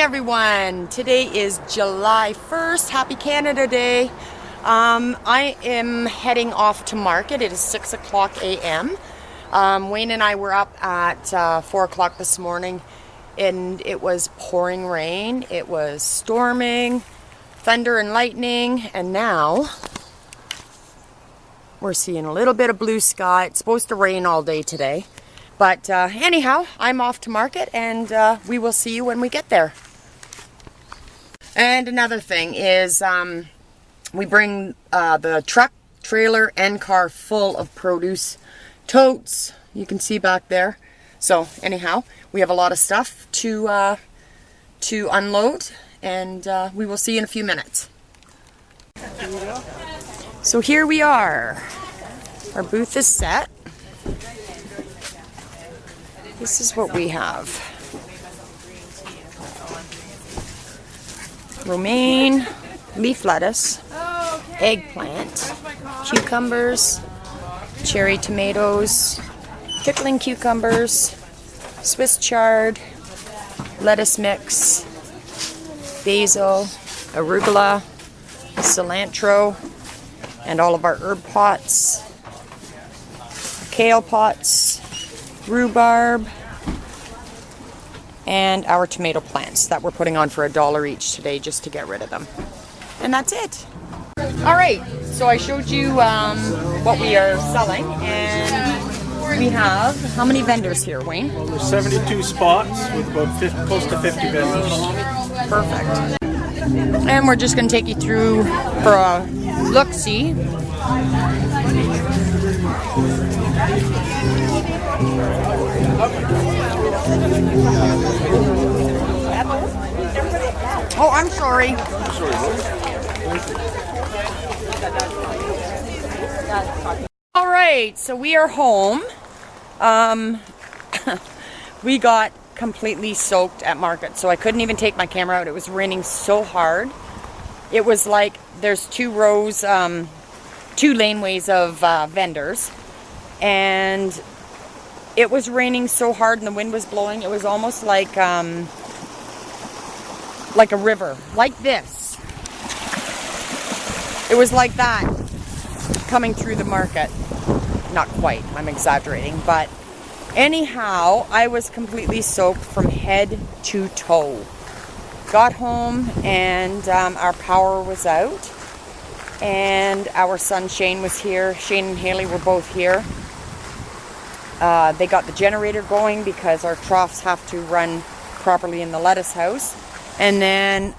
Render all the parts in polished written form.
everyone. Today is July 1st. Happy Canada Day. I am heading off to market. It is 6 o'clock a.m. Wayne and I were up at 4 o'clock this morning and it was pouring rain. It was storming, thunder and lightning, and now we're seeing a little bit of blue sky. It's supposed to rain all day today. But anyhow, I'm off to market and we will see you when we get there. And another thing is we bring the truck, trailer, and car full of produce. Totes, you can see back there. So anyhow, we have a lot of stuff to unload, and we will see you in a few minutes. So here we are. Our booth is set. This is what we have. Romaine, leaf lettuce, eggplant, cucumbers, cherry tomatoes, pickling cucumbers, Swiss chard, lettuce mix, basil, arugula, cilantro, and all of our herb pots, kale pots, rhubarb, and our tomato plants that we're putting on for $1 each today just to get rid of them. And that's it. Alright, so I showed you what we are selling, and we have, how many vendors here, Wayne? Well, there's 72 spots with about close to 50 vendors. Perfect. And we're just going to take you through for a look-see. Oh, I'm sorry. All right, so we are home. We got completely soaked at market, so I couldn't even take my camera out. It was raining so hard. It was like there's two laneways of vendors, and it was raining so hard and the wind was blowing. It was almost like a river, like this. It was like that coming through the market. Not quite, I'm exaggerating, but anyhow, I was completely soaked from head to toe. Got home and our power was out, and our son Shane was here. Shane and Haley were both here. They got the generator going because our troughs have to run properly in the lettuce house. And then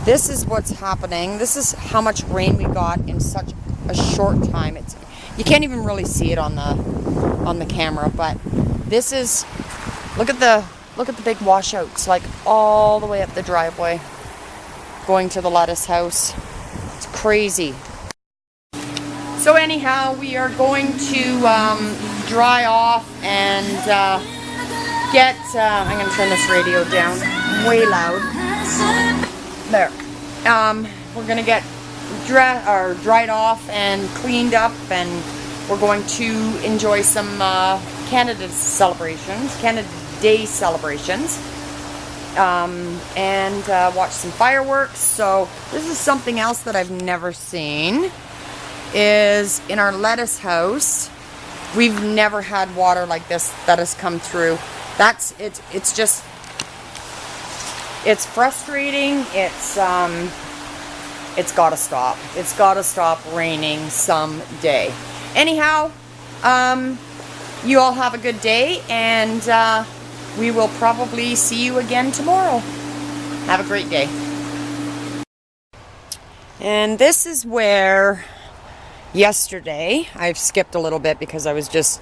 this is what's happening. This is how much rain we got in such a short time. You can't even really see it on the camera, but this is, look at the big washouts, like all the way up the driveway going to the lettuce house. It's crazy. So anyhow, we are going to dry off and get, I'm going to turn this radio down way loud. There. We're going to get dried off and cleaned up, and we're going to enjoy some Canada Day celebrations, and watch some fireworks. So this is something else that I've never seen. Is in our lettuce house, we've never had water like this that has come through. It's just, it's frustrating. It's gotta stop. It's gotta stop raining someday. Anyhow, you all have a good day, and we will probably see you again tomorrow. Have a great day. And this is where yesterday, I've skipped a little bit because I was just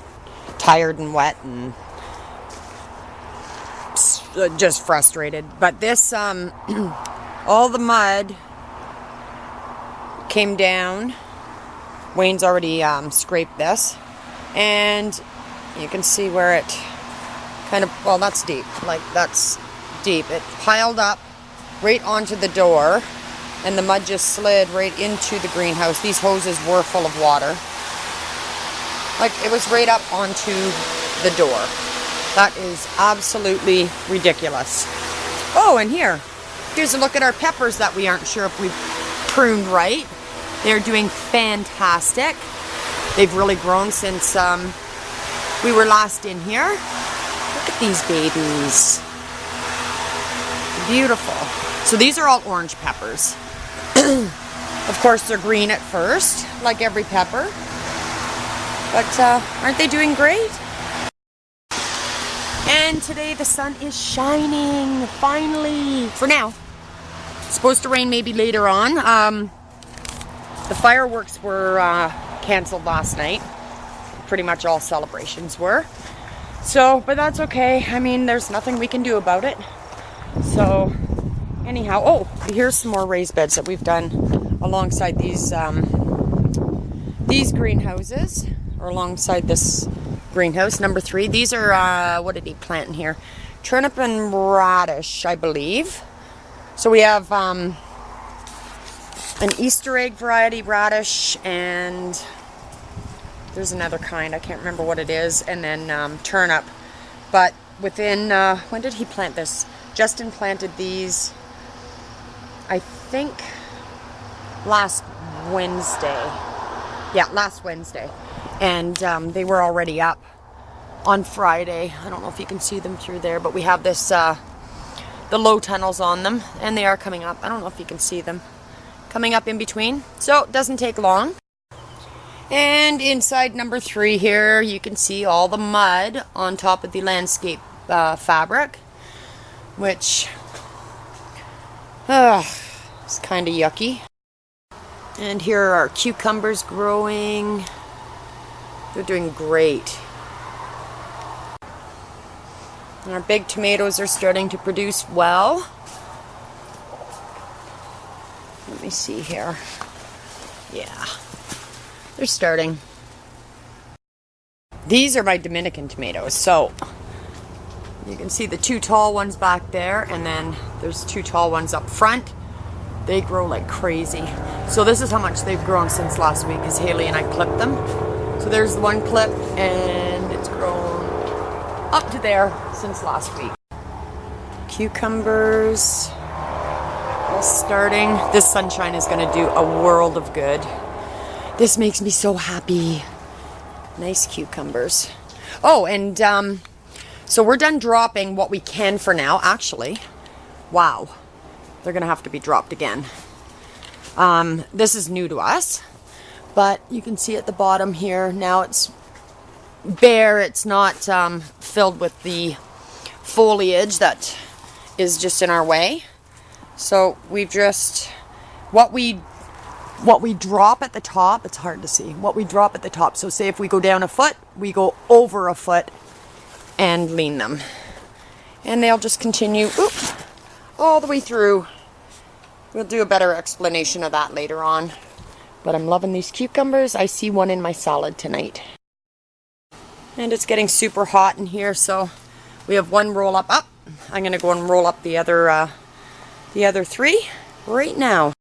tired and wet and just frustrated. But this, all the mud came down. Wayne's already scraped this, and you can see where it kind of, well, that's deep. Like, that's deep. It piled up right onto the door, and the mud just slid right into the greenhouse. These hoses were full of water. Like, it was right up onto the door. That is absolutely ridiculous. Oh, and here's a look at our peppers that we aren't sure if we've pruned right. They're doing fantastic. They've really grown since we were last in here. Look at these babies. Beautiful. So these are all orange peppers. Of course, they're green at first, like every pepper. But aren't they doing great? And today the sun is shining, finally, for now. It's supposed to rain maybe later on. The fireworks were canceled last night. Pretty much all celebrations were. So, but that's okay. I mean, there's nothing we can do about it. So, anyhow, oh, here's some more raised beds that we've done alongside these greenhouses, or alongside this greenhouse, number 3. These are, what did he plant in here? Turnip and radish, I believe. So we have an Easter egg variety radish, and there's another kind, I can't remember what it is, and then turnip. But within, when did he plant this? Justin planted these, I think, last Wednesday. Yeah, last Wednesday. And they were already up on Friday. I don't know if you can see them through there, but we have this, the low tunnels on them, and they are coming up. I don't know if you can see them coming up in between. So it doesn't take long. And inside number 3 here, you can see all the mud on top of the landscape fabric, which is kind of yucky. And here are our cucumbers growing. They're doing great. And our big tomatoes are starting to produce well. Let me see here. Yeah, they're starting. These are my Dominican tomatoes. So you can see the 2 tall ones back there, and then there's 2 tall ones up front. They grow like crazy. So this is how much they've grown since last week, because Haley and I clipped them. So there's the one clip, and it's grown up to there since last week. Cucumbers all starting. This sunshine is going to do a world of good. This makes me so happy. Nice cucumbers. Oh, and so we're done dropping what we can for now, actually. Wow. They're going to have to be dropped again. This is new to us, but you can see at the bottom here, now it's bare. It's not filled with the foliage that is just in our way. So we've just, what we drop at the top, it's hard to see, what we drop at the top. So say if we go down a foot, we go over a foot and lean them. And they'll just continue, all the way through. We'll do a better explanation of that later on. But I'm loving these cucumbers. I see one in my salad tonight. And it's getting super hot in here, so we have one roll up. I'm going to go and roll up the other 3 right now.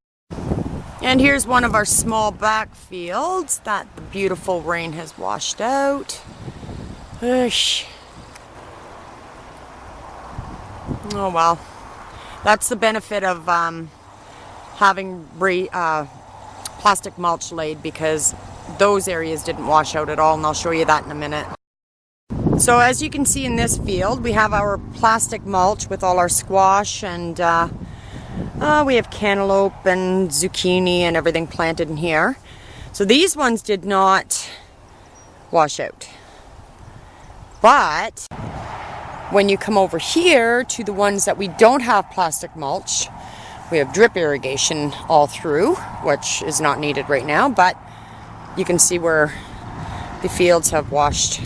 And here's one of our small back fields that the beautiful rain has washed out. Oh well. That's the benefit of having plastic mulch laid, because those areas didn't wash out at all, and I'll show you that in a minute. So as you can see in this field, we have our plastic mulch with all our squash, and we have cantaloupe and zucchini and everything planted in here. So these ones did not wash out. But when you come over here to the ones that we don't have plastic mulch, we have drip irrigation all through, which is not needed right now, but you can see where the fields have washed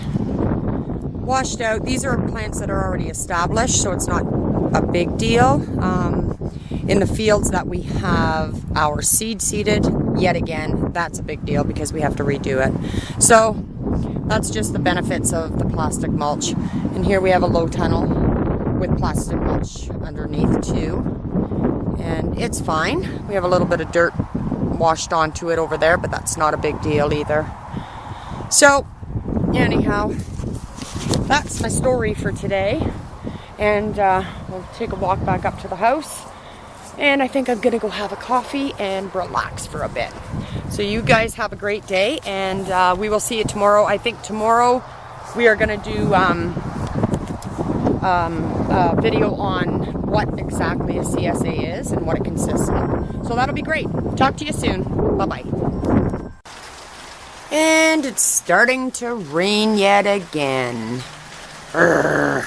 out. These are plants that are already established, so it's not a big deal. In the fields that we have our seeded, yet again, that's a big deal because we have to redo it. So that's just the benefits of the plastic mulch. And here we have a low tunnel with plastic mulch underneath too. And it's fine. We have a little bit of dirt washed onto it over there, but that's not a big deal either. So anyhow, that's my story for today. and we'll take a walk back up to the house. And I think I'm gonna go have a coffee and relax for a bit. So you guys have a great day, and we will see you tomorrow. I think tomorrow we are gonna do a video on what exactly a CSA is and what it consists of. So that'll be great. Talk to you soon. Bye-bye. And it's starting to rain yet again. Urgh.